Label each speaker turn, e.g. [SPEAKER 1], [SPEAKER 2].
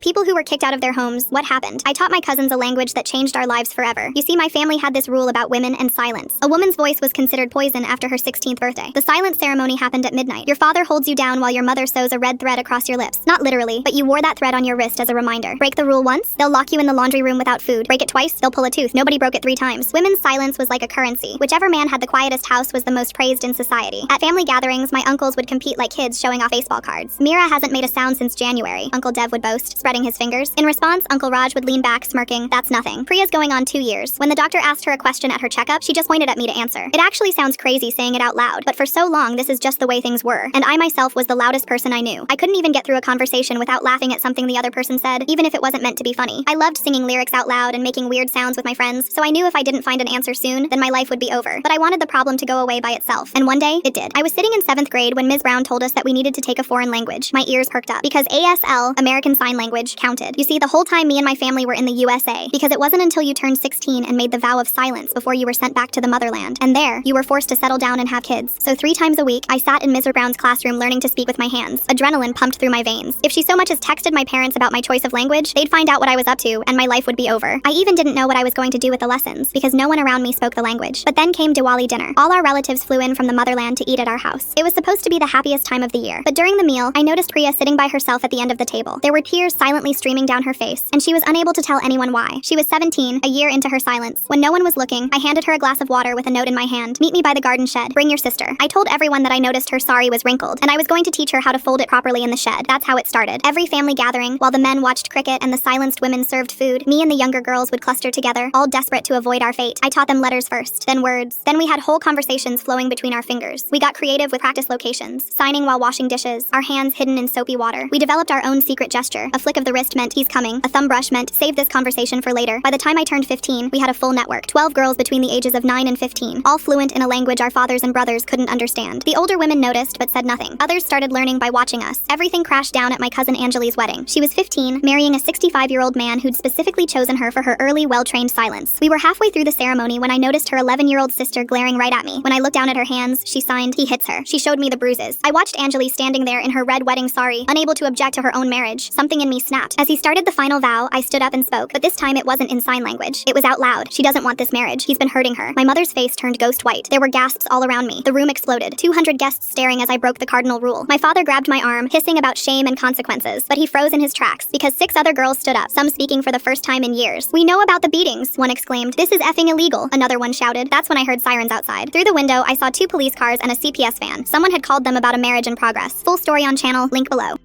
[SPEAKER 1] People who were kicked out of their homes, what happened? I taught my cousins a language that changed our lives forever. You see, my family had this rule about women and silence. A woman's voice was considered poison after her 16th birthday. The silence ceremony happened at midnight. Your father holds you down while your mother sews a red thread across your lips. Not literally, but you wore that thread on your wrist as a reminder. Break the rule once, they'll lock you in the laundry room without food. Break it twice, they'll pull a tooth. Nobody broke it 3 times. Women's silence was like a currency. Whichever man had the quietest house was the most praised in society. At family gatherings, my uncles would compete like kids showing off baseball cards. Mira hasn't made a sound since January, Uncle Dev would boast, spreading his fingers. In response, Uncle Raj would lean back, smirking, that's nothing. Priya's going on 2 years. When the doctor asked her a question at her checkup, she just pointed at me to answer. It actually sounds crazy saying it out loud, but for so long this is just the way things were. And I myself was the loudest person I knew. I couldn't even get through a conversation without laughing at something the other person said, even if it wasn't meant to be funny. I loved singing lyrics out loud and making weird sounds with my friends, so I knew if I didn't find an answer soon, then my life would be over. But I wanted the problem to go away by itself. And one day, it did. I was sitting in 7th grade when Ms. Brown told us that we needed to take a foreign language. My ears perked up, because ASL, American Sign Language, counted. You see, the whole time me and my family were in the USA, because it wasn't until you turned 16 and made the vow of silence before you were sent back to the motherland. And there, you were forced to settle down and have kids. So 3 times a week, I sat in Ms. Brown's classroom learning to speak with my hands. Adrenaline pumped through my veins. If she so much as texted my parents about my choice of language, they'd find out what I was up to, and my life would be over. I even didn't know what I was going to do with the lessons, because no one around me spoke the language. But then came Diwali dinner. All our relatives flew in from the motherland to eat at our house. It was supposed to be the happiest time of the year. But during the meal, I noticed Priya sitting by herself at the end of the table. There were tears silently streaming down her face, and she was unable to tell anyone why. She was 17, a year into her silence. When no one was looking, I handed her a glass of water with a note in my hand. Meet me by the garden shed. Bring your sister. I told everyone that I noticed her sari was wrinkled, and I was going to teach her how to fold it properly in the shed. That's how it started. Every family gathering, while the men watched cricket and the silenced women served food, me and the younger girls would cluster together, all desperate to avoid our fate. I taught them letters first, then words. Then we had whole conversations flowing between our fingers. We got creative with practice locations, signing while washing dishes, our hands hidden in soapy water. We developed our own secret gesture. A flick of the wrist meant he's coming. A thumb brush meant save this conversation for later. By the time I turned 15, we had a full network. 12 girls between the ages of 9 and 15, all fluent in a language our fathers and brothers couldn't understand. The older women noticed, but said nothing. Others started learning by watching us. Everything crashed down at my cousin Angeli's wedding. She was 15, marrying a 65-year-old man who'd specifically chosen her for her early, well-trained silence. We were halfway through the ceremony when I noticed her 11-year-old sister glaring right at me. When I looked down at her hands, she signed, he hits her. She showed me the bruises. I watched Angeli standing there in her red wedding sari, unable to object to her own marriage. Something in me snapped. As he started the final vow, I stood up and spoke, but this time it wasn't in sign language. It was out loud. She doesn't want this marriage. He's been hurting her. My mother's face turned ghost white. There were gasps all around me. The room exploded. 200 guests staring as I broke the cardinal rule. My father grabbed my arm, hissing about shame and consequences, but he froze in his tracks because 6 other girls stood up, some speaking for the first time in years. We know about the beatings, one exclaimed. This is effing illegal, another one shouted. That's when I heard sirens outside. Through the window, I saw 2 police cars and a CPS van. Someone had called them about a marriage in progress. Full story on channel, link below.